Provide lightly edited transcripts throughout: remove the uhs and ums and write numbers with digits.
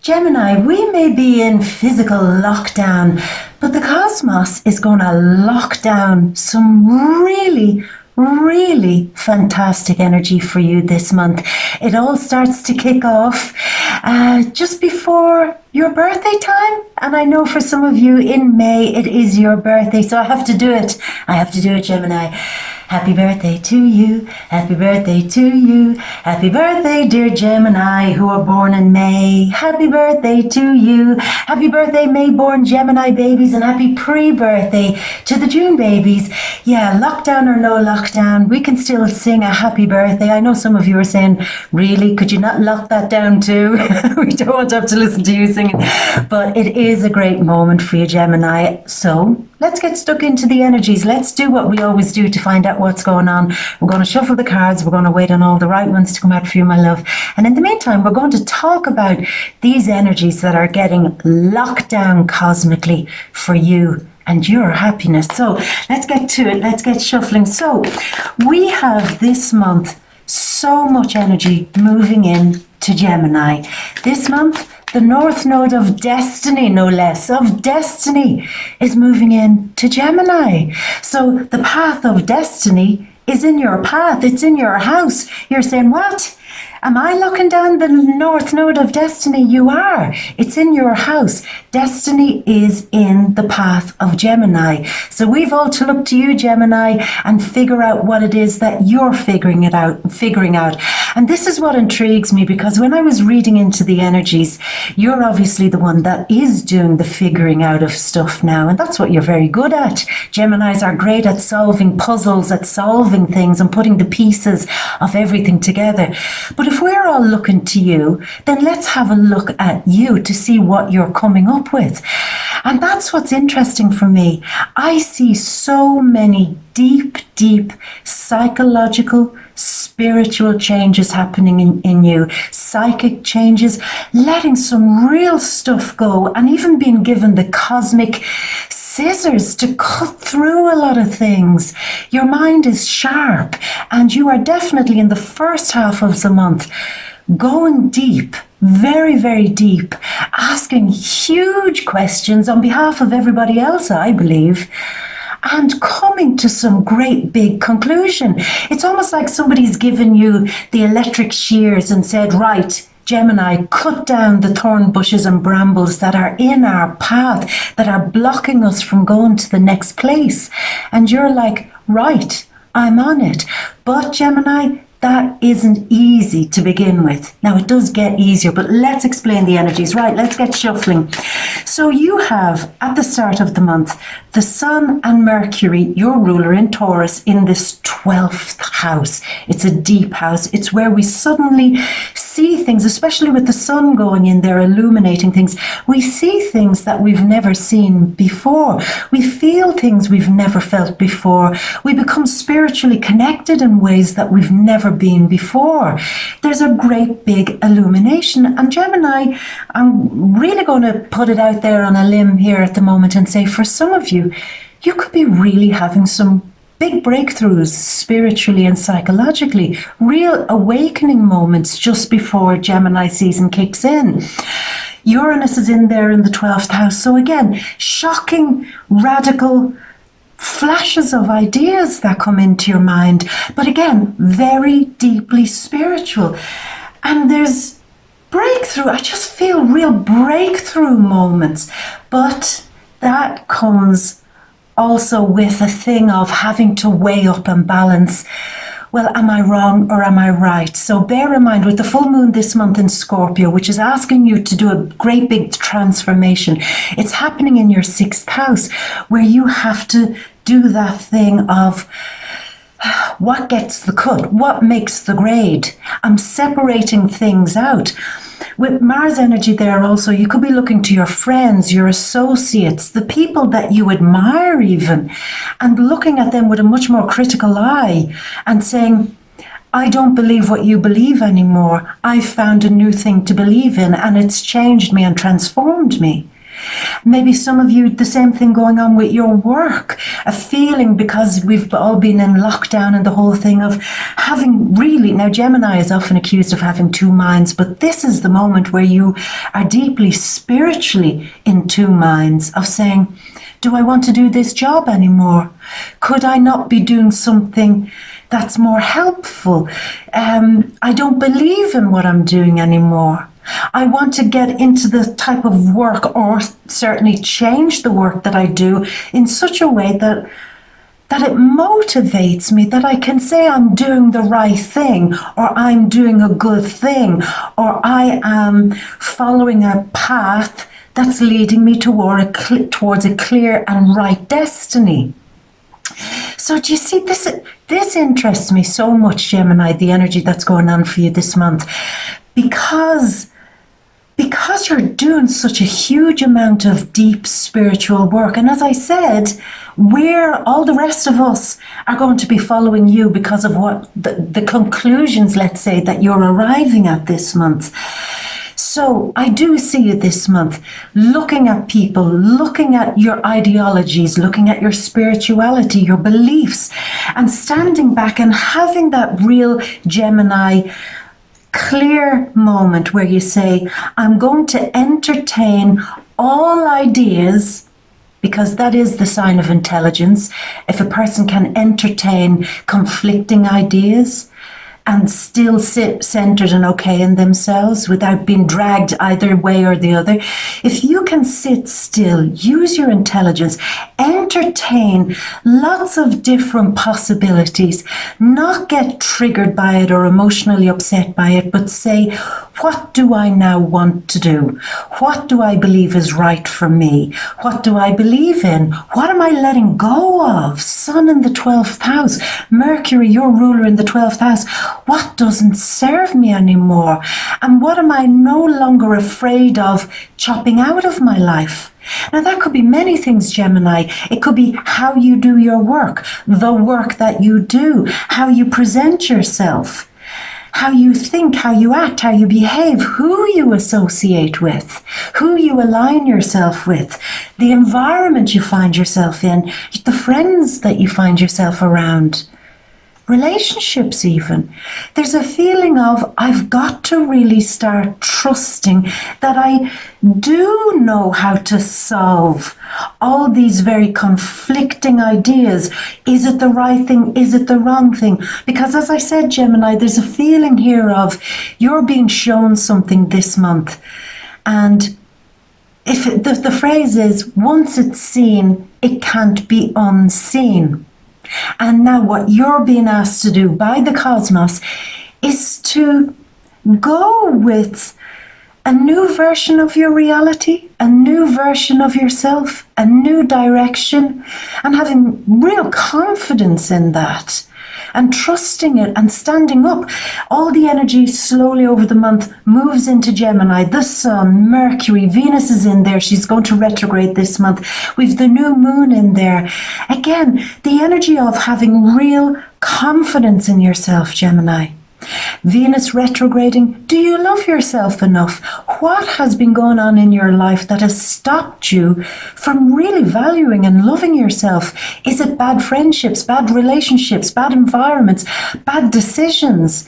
Gemini, we may be in physical lockdown, but the cosmos is going to lock down some really fantastic energy for you this month. It all starts to kick off just before your birthday time. And I know for some of you in May, it is your birthday. So I have to do it. Gemini. Happy birthday to you. Happy birthday to you. Happy birthday, dear Gemini, who are born in May. Happy birthday to you. Happy birthday, May-born Gemini babies, and happy pre-birthday to the June babies. Yeah, lockdown or no lockdown, we can still sing a happy birthday. I know some of you are saying, really, could you not lock that down too? We don't want to have to listen to you singing. But it is a great moment for you, Gemini. So let's get stuck into the energies. Let's do what we always do to find out what's going on. We're going to shuffle the cards. We're going to wait on all the right ones to come out for you, my love. And in the meantime, we're going to talk about these energies that are getting locked down cosmically for you and your happiness. So let's get to it. Let's get shuffling. So we have this month so much energy moving in to Gemini. This month, the North Node of Destiny, no less, of Destiny is moving in to Gemini. So the path of Destiny is in your path. It's in your house. You're saying, what? Am I looking down the North Node of Destiny? You are. It's in your house. Destiny is in the path of Gemini. So we've all to look to you, Gemini, and figure out what it is that you're figuring out. And this is what intrigues me, because when I was reading into the energies, you're obviously the one that is doing the figuring out of stuff now. And that's what you're very good at. Geminis are great at solving puzzles, at solving things and putting the pieces of everything together. But if we're all looking to you, then let's have a look at you to see what you're coming up with. And that's what's interesting for me. I see so many deep psychological, spiritual changes happening in you, psychic changes, letting some real stuff go, and even being given the cosmic scissors to cut through a lot of things. Your mind is sharp, and you are definitely in the first half of the month going deep, very deep, asking huge questions on behalf of everybody else, I believe, and coming to some great big conclusion. It's almost like somebody's given you the electric shears and said, right, Gemini, cut down the thorn bushes and brambles that are in our path, that are blocking us from going to the next place. And you're like, right, I'm on it. But Gemini, that isn't easy to begin with. Now, it does get easier, but let's explain the energies. Right, let's get shuffling. So you have, at the start of the month, the Sun and Mercury, your ruler in Taurus, in this 12th house. It's a deep house. It's where we suddenly see things, especially with the Sun going in there, illuminating things. We see things that we've never seen before. We feel things we've never felt before. We become spiritually connected in ways that we've never been before. There's a great big illumination. And Gemini, I'm really going to put it out there on a limb here at the moment and say, for some of you, you could be really having some big breakthroughs spiritually and psychologically, real awakening moments just before Gemini season kicks in. Uranus is in there in the 12th house. So again, shocking, radical flashes of ideas that come into your mind, but again, very deeply spiritual. And there's breakthrough. I just feel real breakthrough moments, but that comes also with a thing of having to weigh up and balance. Well, am I wrong or am I right? So bear in mind, with the full moon this month in Scorpio, which is asking you to do a great big transformation, it's happening in your 6th house, where you have to do that thing of what gets the cut, what makes the grade. I'm separating things out. With Mars energy there also, you could be looking to your friends, your associates, the people that you admire even, and looking at them with a much more critical eye and saying, I don't believe what you believe anymore. I found a new thing to believe in, and it's changed me and transformed me. Maybe some of you, the same thing going on with your work, a feeling, because we've all been in lockdown and the whole thing of having really, now Gemini is often accused of having two minds, but this is the moment where you are deeply spiritually in two minds of saying, do I want to do this job anymore? Could I not be doing something that's more helpful? I don't believe in what I'm doing anymore. I want to get into the type of work, or certainly change the work that I do in such a way that it motivates me, that I can say I'm doing the right thing, or I'm doing a good thing, or I am following a path that's leading me towards a clear and right destiny. So do you see, this interests me so much, Gemini, the energy that's going on for you this month, because you're doing such a huge amount of deep spiritual work. And as I said, all the rest of us are going to be following you because of what the conclusions, let's say, that you're arriving at this month. So I do see you this month looking at people, looking at your ideologies, looking at your spirituality, your beliefs, and standing back and having that real Gemini clear moment where you say, I'm going to entertain all ideas, because that is the sign of intelligence. If a person can entertain conflicting ideas and still sit centered and okay in themselves without being dragged either way or the other. If you can sit still, use your intelligence, entertain lots of different possibilities, not get triggered by it or emotionally upset by it, but say, what do I now want to do? What do I believe is right for me? What do I believe in? What am I letting go of? Sun in the 12th house, Mercury, your ruler in the 12th house. What doesn't serve me anymore? And what am I no longer afraid of chopping out of my life? Now, that could be many things, Gemini. It could be how you do your work, the work that you do, how you present yourself, how you think, how you act, how you behave, who you associate with, who you align yourself with, the environment you find yourself in, the friends that you find yourself around. Relationships even. There's a feeling of, I've got to really start trusting that I do know how to solve all these very conflicting ideas. Is it the right thing? Is it the wrong thing? Because as I said, Gemini, there's a feeling here of you're being shown something this month. And if the phrase is, once it's seen, it can't be unseen. And now what you're being asked to do by the cosmos is to go with a new version of your reality, a new version of yourself, a new direction, and having real confidence in that and trusting it and standing up. All the energy slowly over the month moves into Gemini. The Sun, Mercury, Venus is in there. She's going to retrograde this month. We've the new moon in there. Again, the energy of having real confidence in yourself, Gemini. Venus retrograding. Do you love yourself enough? What has been going on in your life that has stopped you from really valuing and loving yourself? Is it bad friendships, bad relationships, bad environments, bad decisions?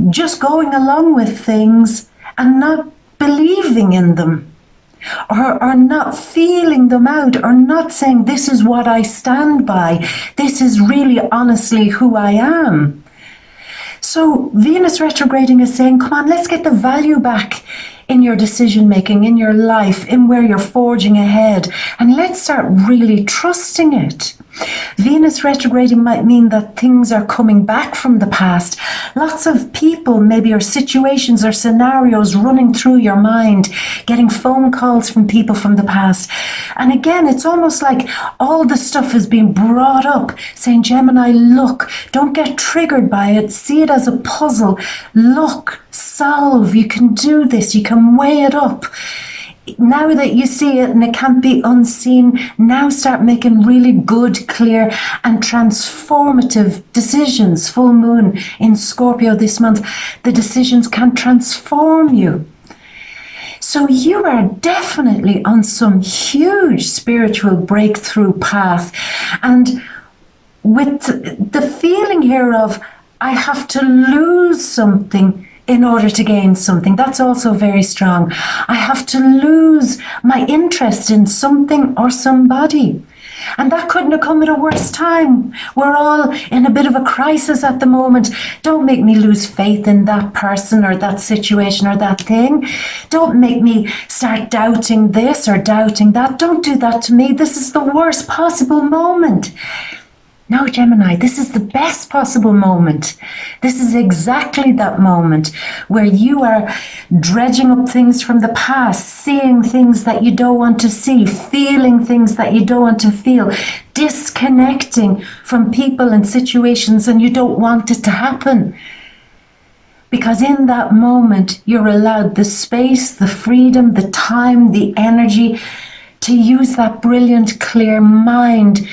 Just going along with things and not believing in them, or not feeling them out, or not saying, this is what I stand by. This is really honestly who I am. So Venus retrograding is saying, come on, let's get the value back in your decision making, in your life, in where you're forging ahead, and let's start really trusting it. Venus retrograding might mean that things are coming back from the past. Lots of people, maybe, or situations or scenarios running through your mind, getting phone calls from people from the past. And again, it's almost like all the stuff is being brought up, saying, Gemini, look, don't get triggered by it. See it as a puzzle. Look, solve. You can do this. You can weigh it up. Now that you see it and it can't be unseen, now start making really good, clear and transformative decisions. Full moon in Scorpio this month. The decisions can transform you. So you are definitely on some huge spiritual breakthrough path. And with the feeling here of, I have to lose something in order to gain something, that's also very strong. I have to lose my interest in something or somebody. And that couldn't have come at a worse time. We're all in a bit of a crisis at the moment. Don't make me lose faith in that person or that situation or that thing. Don't make me start doubting this or doubting that. Don't do that to me. This is the worst possible moment. No, Gemini, this is the best possible moment. This is exactly that moment where you are dredging up things from the past, seeing things that you don't want to see, feeling things that you don't want to feel, disconnecting from people and situations, and you don't want it to happen. Because in that moment, you're allowed the space, the freedom, the time, the energy to use that brilliant, clear mind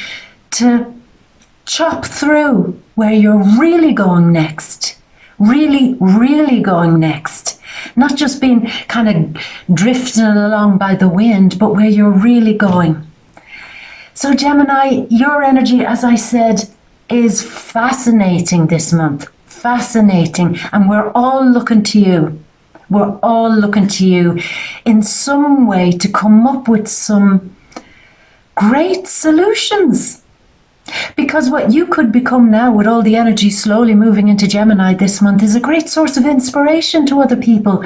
to chop through where you're really going next. Really, really going next. Not just being kind of drifting along by the wind, but where you're really going. So Gemini, your energy, as I said, is fascinating this month. Fascinating. And we're all looking to you. We're all looking to you in some way to come up with some great solutions. Because what you could become now with all the energy slowly moving into Gemini this month is a great source of inspiration to other people.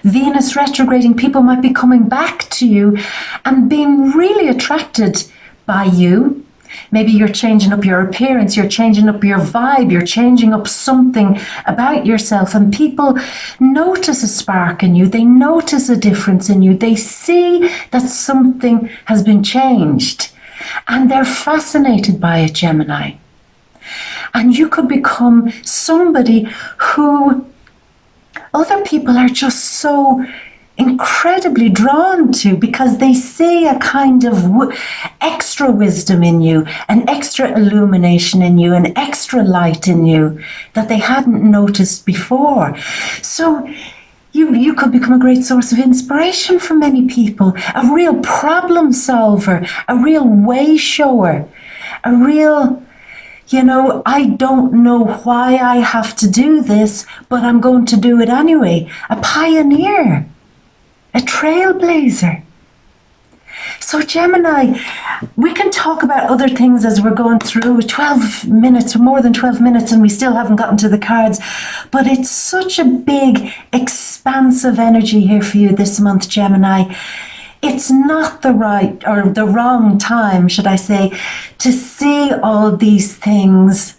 Venus retrograding, people might be coming back to you and being really attracted by you. Maybe you're changing up your appearance, you're changing up your vibe, you're changing up something about yourself, and people notice a spark in you, they notice a difference in you, they see that something has been changed. And they're fascinated by it, Gemini. And you could become somebody who other people are just so incredibly drawn to because they see a kind of extra wisdom in you, an extra illumination in you, an extra light in you that they hadn't noticed before. So you could become a great source of inspiration for many people, a real problem solver, a real way shower, a real, I don't know why I have to do this, but I'm going to do it anyway. A pioneer, a trailblazer. So Gemini, we can talk about other things as we're going through. 12 minutes, more than 12 minutes, and we still haven't gotten to the cards. But it's such a big, expansive energy here for you this month, Gemini. It's not the right or the wrong time, should I say, to see all these things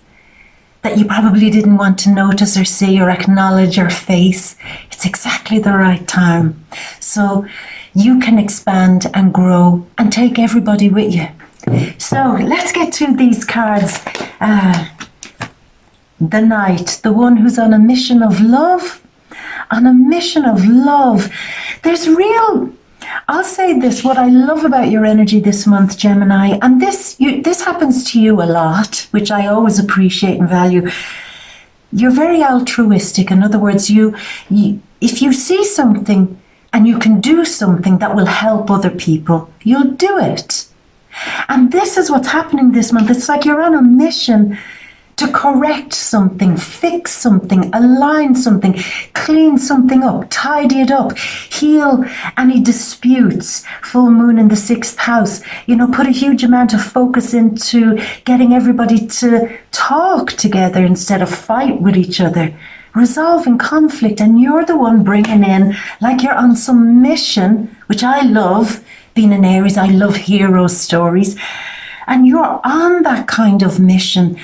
that you probably didn't want to notice or see or acknowledge or face. It's exactly the right time. So you can expand and grow and take everybody with you. So let's get to these cards. The Knight, the one who's on a mission of love. On a mission of love. There's real, I'll say this, what I love about your energy this month, Gemini, and this happens to you a lot, which I always appreciate and value. You're very altruistic. In other words, if you see something and you can do something that will help other people, you'll do it. And this is what's happening this month. It's like you're on a mission to correct something, fix something, align something, clean something up, tidy it up, heal any disputes. Full moon in the 6th house. Put a huge amount of focus into getting everybody to talk together instead of fight with each other. Resolving conflict, and you're the one bringing in, like you're on some mission, which I love. Being an Aries, I love hero stories. And you're on that kind of mission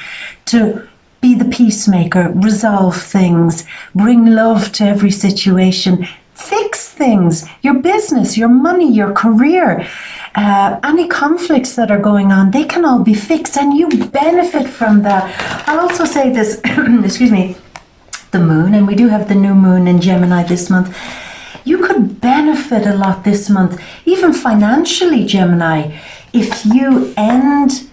to be the peacemaker, resolve things, bring love to every situation, fix things, your business, your money, your career, any conflicts that are going on, they can all be fixed and you benefit from that. I'll also say this, excuse me, the moon, and we do have the new moon in Gemini this month. You could benefit a lot this month, even financially, Gemini, if you end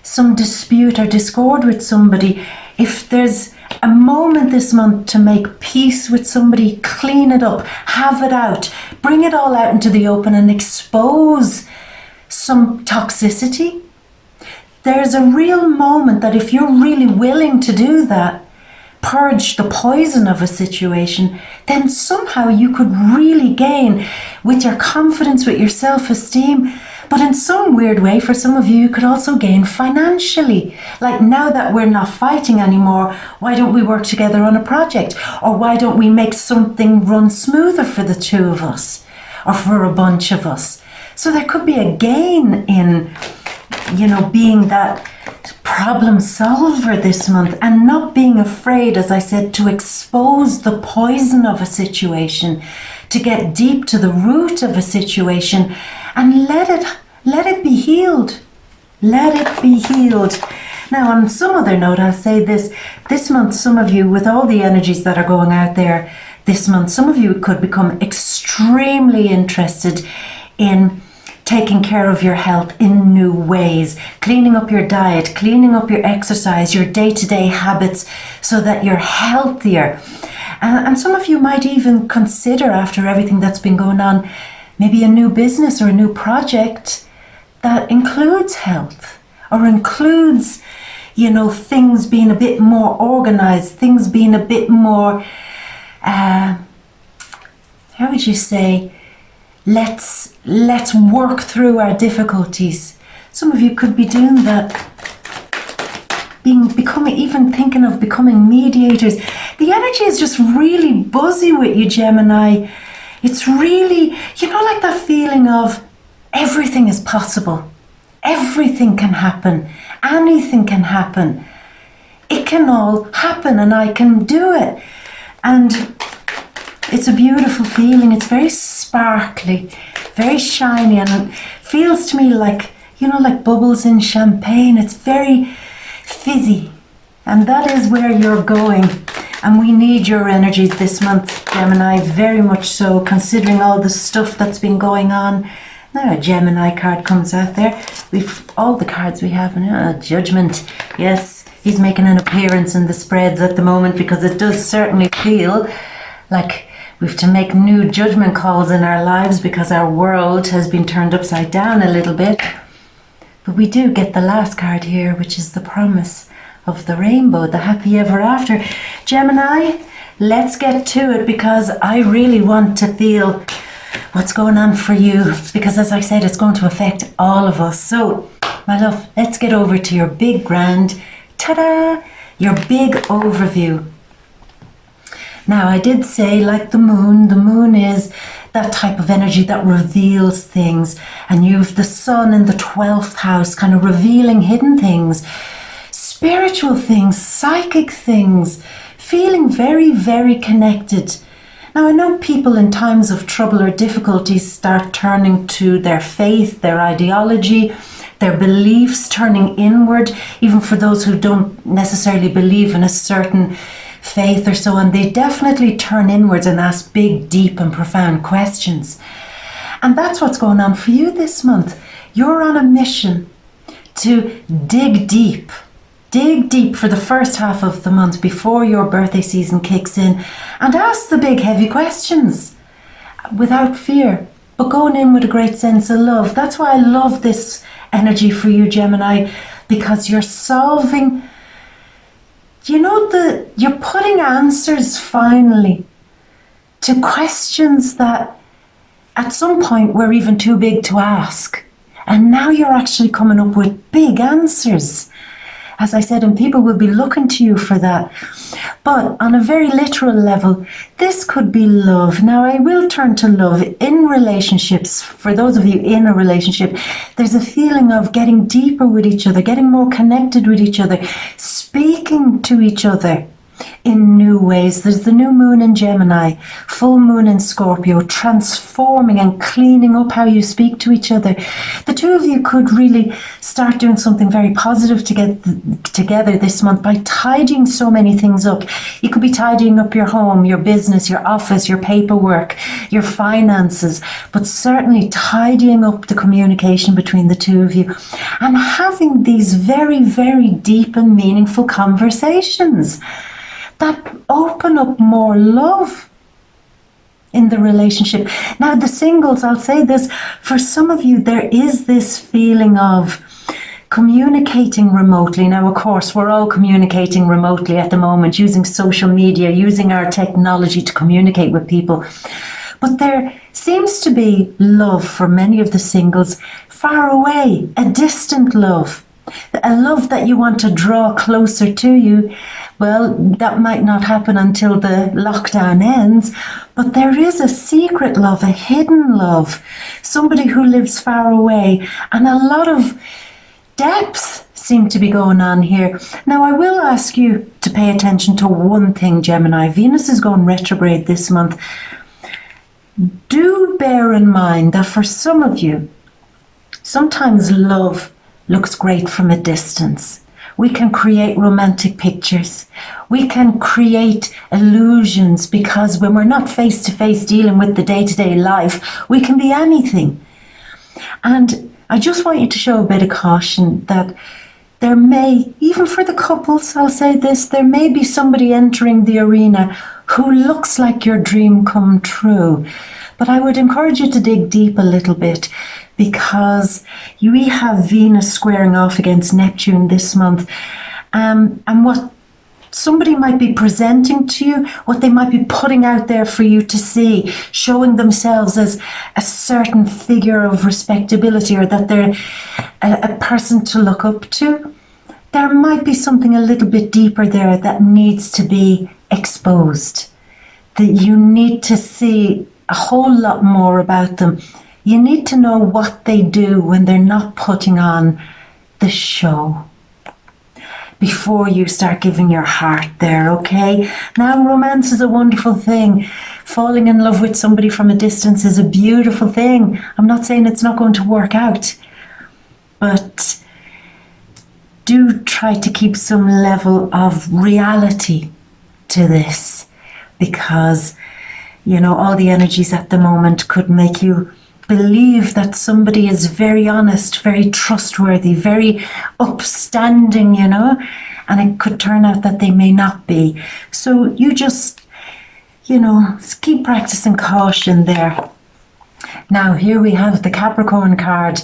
some dispute or discord with somebody. If there's a moment this month to make peace with somebody, clean it up, have it out, bring it all out into the open and expose some toxicity. There's a real moment that if you're really willing to do that, purge the poison of a situation, then somehow you could really gain with your confidence, with your self-esteem. But in some weird way, for some of you, you could also gain financially. Like, now that we're not fighting anymore, why don't we work together on a project? Or why don't we make something run smoother for the two of us? Or for a bunch of us? So there could be a gain in, being that problem solver this month and not being afraid, as I said, to expose the poison of a situation, to get deep to the root of a situation and let it be healed. Let it be healed. Now, on some other note, I'll say this month, some of you, with all the energies that are going out there this month, some of you could become extremely interested in taking care of your health in new ways, cleaning up your diet, cleaning up your exercise, your day-to-day habits so that you're healthier. And some of you might even consider, after everything that's been going on, maybe a new business or a new project that includes health or includes, things being a bit more organized, things being a bit more, how would you say, let's work through our difficulties. Some of you could be doing that, even thinking of becoming mediators. The energy is just really buzzy with you, Gemini. It's really, like that feeling of everything is possible. Everything can happen. Anything can happen. It can all happen and I can do it. And it's a beautiful feeling. It's very sparkly, very shiny, and it feels to me like, like bubbles in champagne. It's very fizzy. And that is where you're going. And we need your energy this month, Gemini, very much so, considering all the stuff that's been going on. Now a Gemini card comes out there. All the cards we have now, Judgement. Yes, he's making an appearance in the spreads at the moment because it does certainly feel like we have to make new judgment calls in our lives because our world has been turned upside down a little bit. But we do get the last card here, which is the promise of the rainbow, the happy ever after. Gemini, let's get to it because I really want to feel what's going on for you because, as I said, it's going to affect all of us. So, my love, let's get over to your big grand, ta-da, your big overview. Now, I did say, like the moon is that type of energy that reveals things, and you've the sun in the 12th house kind of revealing hidden things, spiritual things, psychic things, feeling very, very connected. Now, I know people in times of trouble or difficulties start turning to their faith, their ideology, their beliefs, turning inward, even for those who don't necessarily believe in a certain faith or so on. They definitely turn inwards and ask big, deep and profound questions. And that's what's going on for you this month. You're on a mission to dig deep for the first half of the month before your birthday season kicks in and ask the big heavy questions without fear, but going in with a great sense of love. That's why I love this energy for you, Gemini, because you're solving, you're putting answers finally to questions that at some point were even too big to ask. And now you're actually coming up with big answers. As I said, and people will be looking to you for that. But on a very literal level, this could be love. Now, I will turn to love in relationships. For those of you in a relationship, there's a feeling of getting deeper with each other, getting more connected with each other, speaking to each other in new ways. There's the new moon in Gemini, full moon in Scorpio, transforming and cleaning up how you speak to each other. The two of you could really start doing something very positive together this month by tidying so many things up. You could be tidying up your home, your business, your office, your paperwork, your finances, but certainly tidying up the communication between the two of you and having these very, very deep and meaningful conversations that open up more love in the relationship. Now, the singles, I'll say this, for some of you, there is this feeling of communicating remotely. Now, of course, we're all communicating remotely at the moment, using social media, using our technology to communicate with people. But there seems to be love for many of the singles far away, a distant love, a love that you want to draw closer to you. Well, that might not happen until the lockdown ends, but there is a secret love, a hidden love, somebody who lives far away, and a lot of depth seem to be going on here. Now, I will ask you to pay attention to one thing, Gemini. Venus is going retrograde this month. Do bear in mind that for some of you, sometimes love looks great from a distance. We can create romantic pictures. We can create illusions because when we're not face to face dealing with the day-to-day life, we can be anything. And I just want you to show a bit of caution that there may, even for the couples, I'll say this, there may be somebody entering the arena who looks like your dream come true. But I would encourage you to dig deep a little bit, because we have Venus squaring off against Neptune this month. And what somebody might be presenting to you, what they might be putting out there for you to see, showing themselves as a certain figure of respectability, or that they're a person to look up to, there might be something a little bit deeper there that needs to be exposed, that you need to see a whole lot more about them. You need to know what they do when they're not putting on the show before you start giving your heart there, okay? Now, romance is a wonderful thing. Falling in love with somebody from a distance is a beautiful thing. I'm not saying it's not going to work out, but do try to keep some level of reality to this, because, you know, all the energies at the moment could make you believe that somebody is very honest, very trustworthy, very upstanding, you know, and it could turn out that they may not be. So you just, you know, keep practicing caution there. Now, here we have the Capricorn card.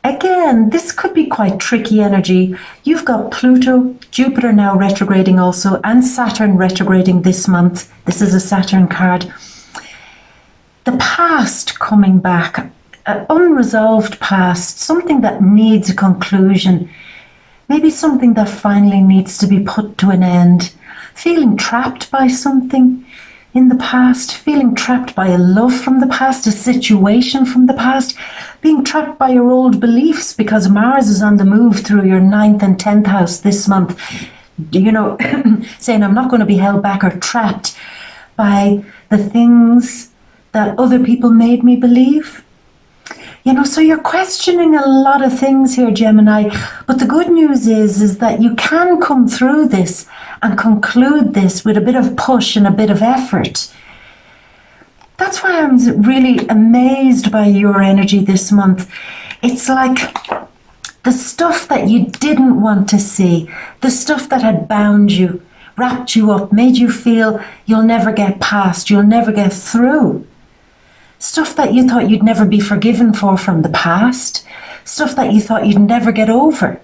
Again, this could be quite tricky energy. You've got Pluto, Jupiter now retrograding also, and Saturn retrograding this month. This is a Saturn card. The past coming back, an unresolved past, something that needs a conclusion, maybe something that finally needs to be put to an end, feeling trapped by something in the past, feeling trapped by a love from the past, a situation from the past, being trapped by your old beliefs because Mars is on the move through your 9th and 10th house this month, you know, saying I'm not going to be held back or trapped by the things that other people made me believe. You know, so you're questioning a lot of things here, Gemini, but the good news is that you can come through this and conclude this with a bit of push and a bit of effort. That's why I'm really amazed by your energy this month. It's like the stuff that you didn't want to see, the stuff that had bound you, wrapped you up, made you feel you'll never get past, you'll never get through. Stuff that you thought you'd never be forgiven for from the past. Stuff that you thought you'd never get over.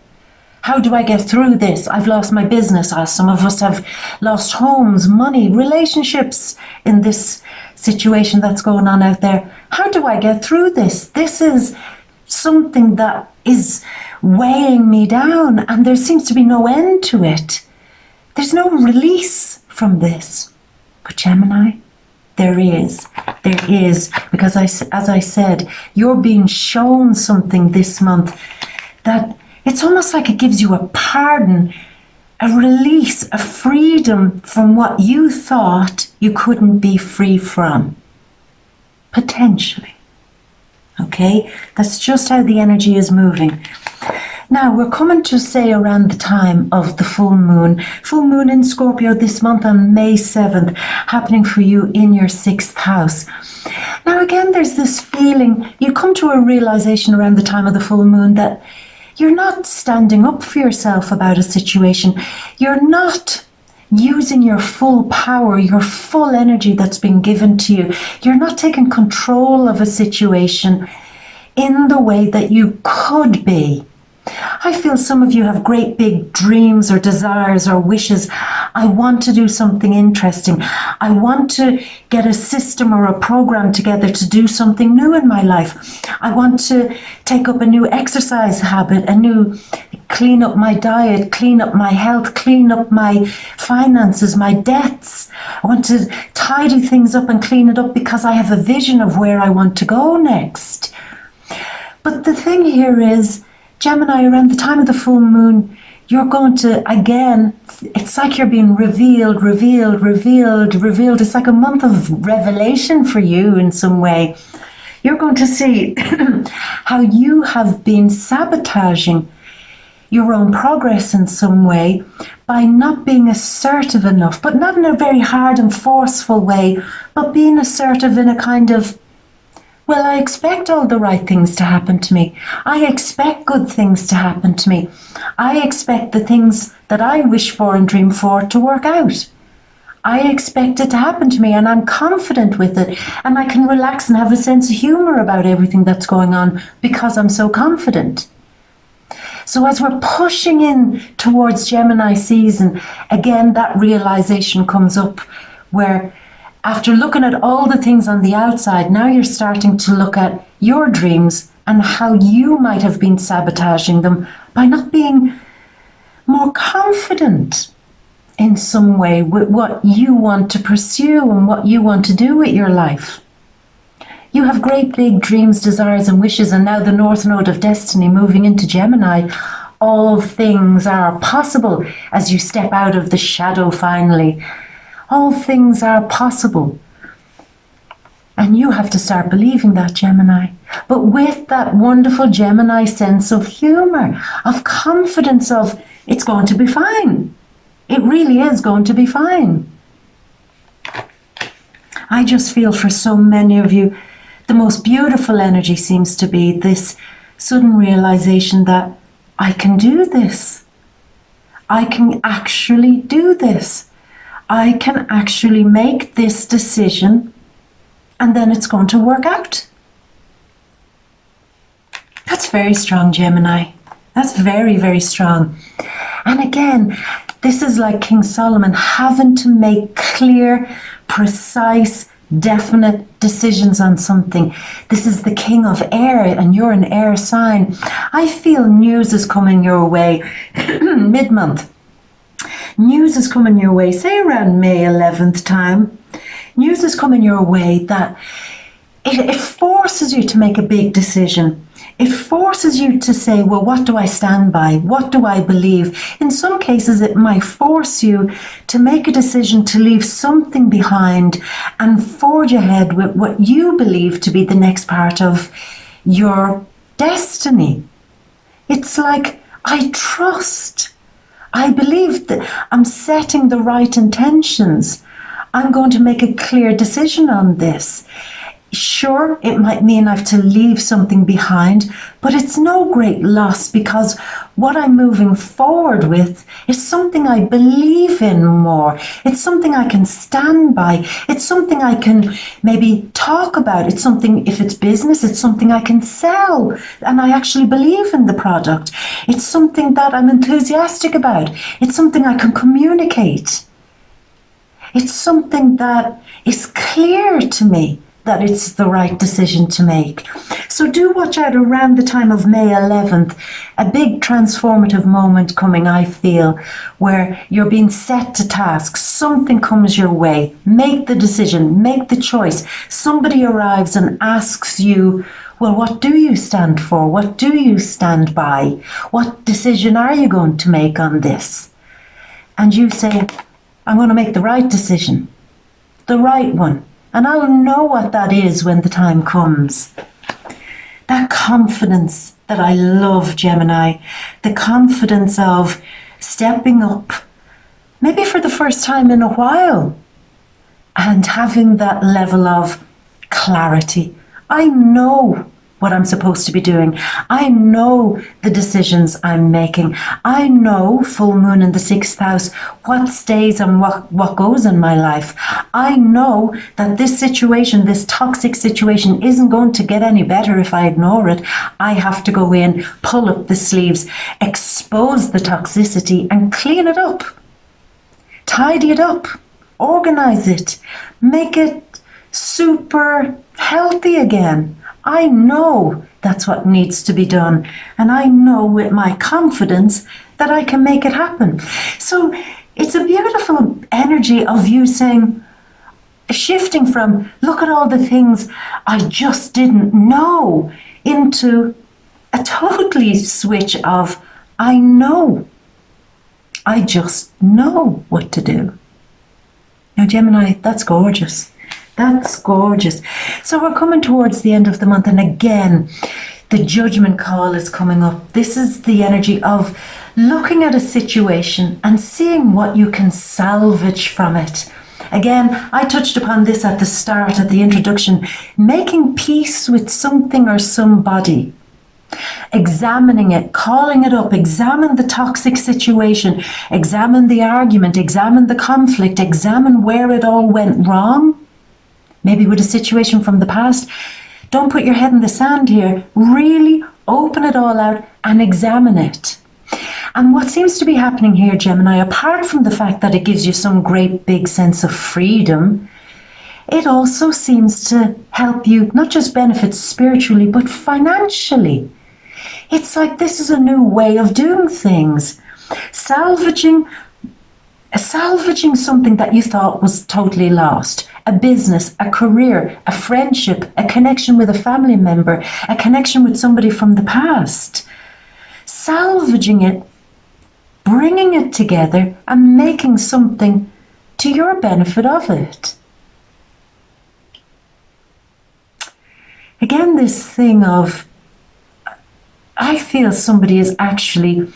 How do I get through this? I've lost my business. Some of us have lost homes, money, relationships in this situation that's going on out there. How do I get through this? This is something that is weighing me down, and there seems to be no end to it. There's no release from this. But Gemini, there is, because as I said, you're being shown something this month that it's almost like it gives you a pardon, a release, a freedom from what you thought you couldn't be free from. Potentially. Okay? That's just how the energy is moving. Now, we're coming to say around the time of the full moon in Scorpio this month on May 7th, happening for you in your 6th house. Now, again, there's this feeling, you come to a realization around the time of the full moon that you're not standing up for yourself about a situation. You're not using your full power, your full energy that's been given to you. You're not taking control of a situation in the way that you could be. I feel some of you have great big dreams or desires or wishes. I want to do something interesting. I want to get a system or a program together to do something new in my life. I want to take up a new exercise habit, clean up my diet, clean up my health, clean up my finances, my debts. I want to tidy things up and clean it up because I have a vision of where I want to go next. But the thing here is, Gemini, around the time of the full moon, you're going to, again, it's like you're being revealed. It's like a month of revelation for you in some way. You're going to see how you have been sabotaging your own progress in some way by not being assertive enough, but not in a very hard and forceful way, but being assertive in a kind of, well, I expect all the right things to happen to me. I expect good things to happen to me. I expect the things that I wish for and dream for to work out. I expect it to happen to me and I'm confident with it. And I can relax and have a sense of humor about everything that's going on because I'm so confident. So as we're pushing in towards Gemini season, again, that realization comes up where after looking at all the things on the outside, now you're starting to look at your dreams and how you might have been sabotaging them by not being more confident in some way with what you want to pursue and what you want to do with your life. You have great big dreams, desires and wishes, and now the North Node of Destiny moving into Gemini. All things are possible as you step out of the shadow finally. All things are possible. And you have to start believing that, Gemini. But with that wonderful Gemini sense of humor, of confidence of, it's going to be fine. It really is going to be fine. I just feel for so many of you, the most beautiful energy seems to be this sudden realization that I can do this. I can actually do this. I can actually make this decision and then it's going to work out. That's very strong, Gemini. That's very, very strong. And again, this is like King Solomon having to make clear, precise, definite decisions on something. This is the king of air and you're an air sign. I feel news is coming your way mid-month. News is coming your way, say around May 11th time. News is coming your way that it forces you to make a big decision. It forces you to say, well, what do I stand by? What do I believe? In some cases, it might force you to make a decision to leave something behind and forge ahead with what you believe to be the next part of your destiny. It's like, I trust. I believe that I'm setting the right intentions. I'm going to make a clear decision on this. Sure, it might mean I have to leave something behind, but it's no great loss because what I'm moving forward with is something I believe in more. It's something I can stand by. It's something I can maybe talk about. It's something, if it's business, it's something I can sell and I actually believe in the product. It's something that I'm enthusiastic about. It's something I can communicate. It's something that is clear to me that it's the right decision to make. So do watch out around the time of May 11th, a big transformative moment coming, I feel, where you're being set to task. Something comes your way. Make the decision, make the choice. Somebody arrives and asks you, well, what do you stand for? What do you stand by? What decision are you going to make on this? and you say, I'm going to make the right decision, the right one, and I'll know what that is when the time comes. That confidence that I love, Gemini, the confidence of stepping up, maybe for the first time in a while, and having that level of clarity. I know what I'm supposed to be doing. I know the decisions I'm making. I know, full moon in the 6th house, what stays and what goes in my life. I know that this situation, this toxic situation, isn't going to get any better if I ignore it. I have to go in, pull up the sleeves, expose the toxicity and clean it up. Tidy it up. Organize it. Make it super healthy again. I know that's what needs to be done, and I know with my confidence that I can make it happen. So it's a beautiful energy of you saying, shifting from, look at all the things I just didn't know, into a totally switch of, I know. I just know what to do. Now, Gemini, that's gorgeous. That's gorgeous. So we're coming towards the end of the month, and again, the judgment call is coming up. This is the energy of looking at a situation and seeing what you can salvage from it. Again, I touched upon this at the start, at the introduction, making peace with something or somebody. Examining it, calling it up, examine the toxic situation, examine the argument, examine the conflict, examine where it all went wrong. Maybe with a situation from the past. Don't put your head in the sand here. Really open it all out and examine it. And what seems to be happening here, Gemini, apart from the fact that it gives you some great big sense of freedom, it also seems to help you not just benefit spiritually, but financially. It's like this is a new way of doing things. Salvaging something that you thought was totally lost. A business, a career, a friendship, a connection with a family member, a connection with somebody from the past. Salvaging it, bringing it together and making something to your benefit of it. Again, this thing of, I feel somebody is actually,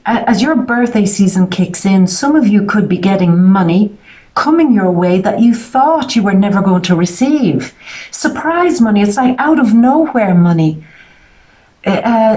as your birthday season kicks in, some of you could be getting money coming your way that you thought you were never going to receive. Surprise money. It's like out of nowhere money.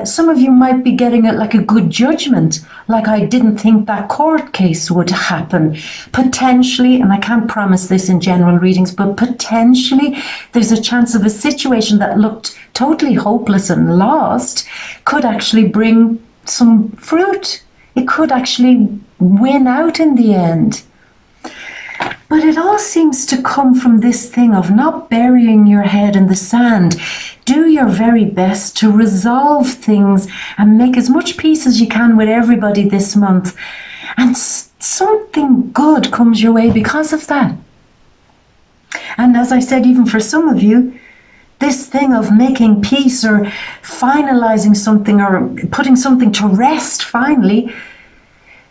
Some of you might be getting it like a good judgment, like I didn't think that court case would happen. Potentially, and I can't promise this in general readings, but potentially there's a chance of a situation that looked totally hopeless and lost could actually bring some fruit. It could actually win out in the end. But it all seems to come from this thing of not burying your head in the sand. Do your very best to resolve things and make as much peace as you can with everybody this month. And something good comes your way because of that. And as I said, even for some of you, this thing of making peace or finalizing something or putting something to rest finally,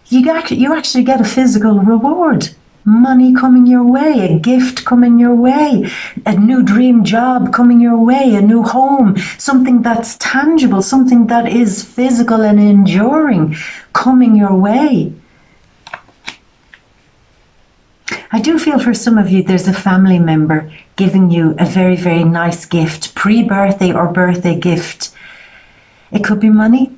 you actually get a physical reward. Money coming your way, a gift coming your way, a new dream job coming your way, a new home, something that's tangible, something that is physical and enduring coming your way. I do feel for some of you there's a family member giving you a very, very nice gift, pre-birthday or birthday gift. It could be money,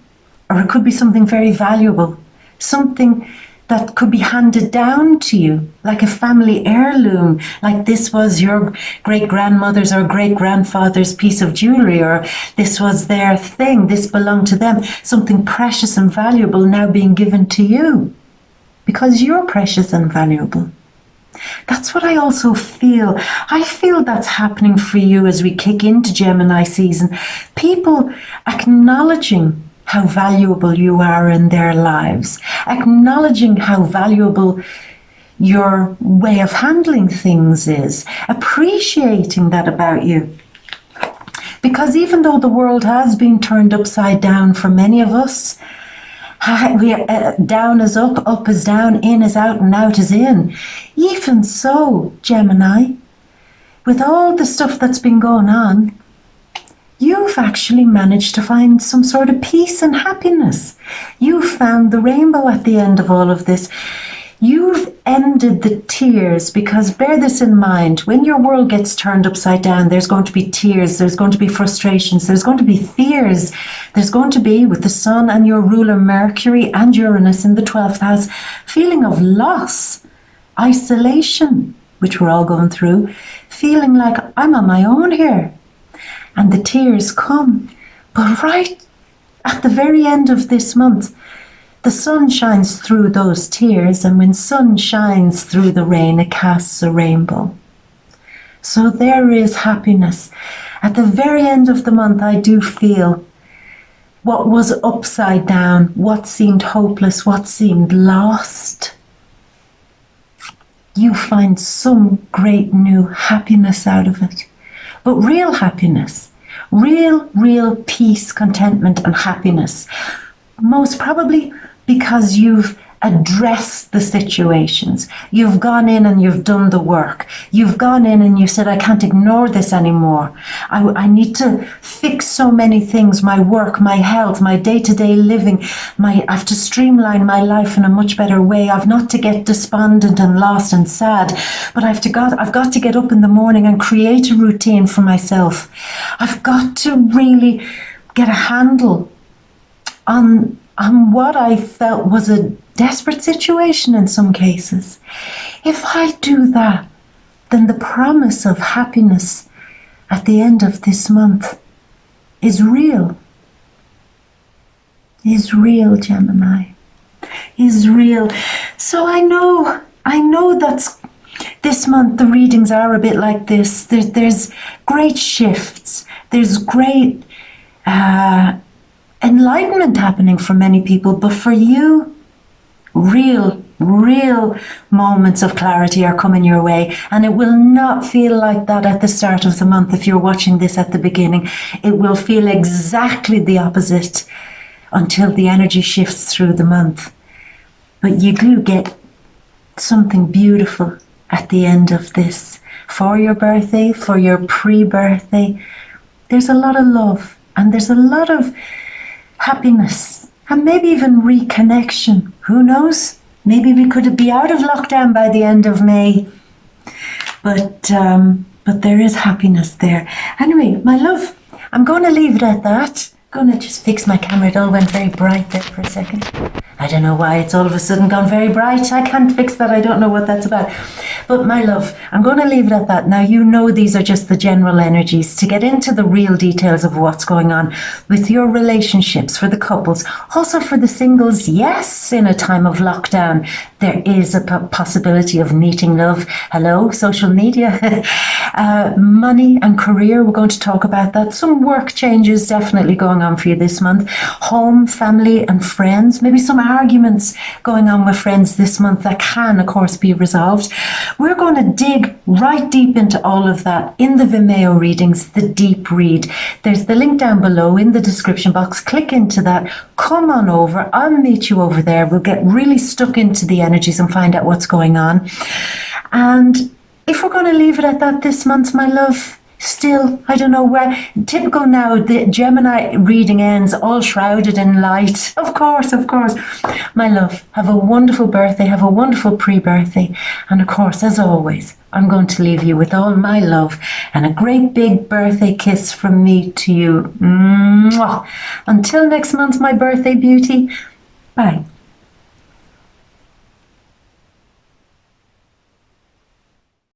or it could be something very valuable, something that could be handed down to you, like a family heirloom, like this was your great-grandmother's or great-grandfather's piece of jewelry, or this was their thing, this belonged to them, something precious and valuable now being given to you, because you're precious and valuable. That's what I also feel. I feel that's happening for you as we kick into Gemini season. People acknowledging how valuable you are in their lives, acknowledging how valuable your way of handling things is, appreciating that about you. Because even though the world has been turned upside down for many of us, Down is up, up is down, in is out, and out is in. Even so, Gemini, with all the stuff that's been going on, you've actually managed to find some sort of peace and happiness. You've found the rainbow at the end of all of this. You've ended the tears, because bear this in mind, when your world gets turned upside down, there's going to be tears, there's going to be frustrations, there's going to be fears, there's going to be, with the sun and your ruler Mercury and Uranus in the 12th house, feeling of loss, isolation, which we're all going through, feeling like I'm on my own here. And the tears come. But right at the very end of this month, the sun shines through those tears, and when sun shines through the rain, it casts a rainbow. So there is happiness. At the very end of the month, I do feel what was upside down, what seemed hopeless, what seemed lost. You find some great new happiness out of it. But real happiness, real peace, contentment, and happiness. Most probably because you've addressed the situations. You've gone in and you've done the work. You've gone in and you said, I can't ignore this anymore. I need to fix so many things, my work, my health, my day-to-day living. I have to streamline my life in a much better way. I've not to get despondent and lost and sad, but I've got to get up in the morning and create a routine for myself. I've got to really get a handle on what I felt was a desperate situation in some cases. If I do that, then the promise of happiness at the end of this month is real. Is real, Gemini. Is real. So I know that's this month the readings are a bit like this. There's great shifts. There's great enlightenment happening for many people, but for you, real moments of clarity are coming your way, and it will not feel like that at the start of the month. If you're watching this at the beginning, it will feel exactly the opposite until the energy shifts through the month. But you do get something beautiful at the end of this. For your birthday, for your pre-birthday, there's a lot of love, and there's a lot of happiness, and maybe even reconnection. Who knows? Maybe we could be out of lockdown by the end of May. But there is happiness there. Anyway, my love, I'm going to leave it at that. I'm going to just fix my camera. It all went very bright there for a second. I don't know why it's all of a sudden gone very bright. I can't fix that. I don't know what that's about. But my love, I'm going to leave it at that. Now, you know these are just the general energies. To get into the real details of what's going on with your relationships, for the couples, also for the singles, yes, in a time of lockdown, there is a possibility of meeting love. Hello, social media. Money and career, we're going to talk about that. Some work changes definitely going on for you this month. Home, family and friends, maybe some arguments going on with friends this month that can, of course, be resolved. We're going to dig right deep into all of that in the Vimeo readings, the deep read. There's the link down below in the description box. Click into that. Come on over. I'll meet you over there. We'll get really stuck into the energies and find out what's going on. And if we're going to leave it at that this month, my love, still, I don't know where, typical now, the Gemini reading ends all shrouded in light. Of course. My love, have a wonderful birthday, have a wonderful pre-birthday. And of course, as always, I'm going to leave you with all my love and a great big birthday kiss from me to you. Mwah. Until next month, my birthday beauty. Bye.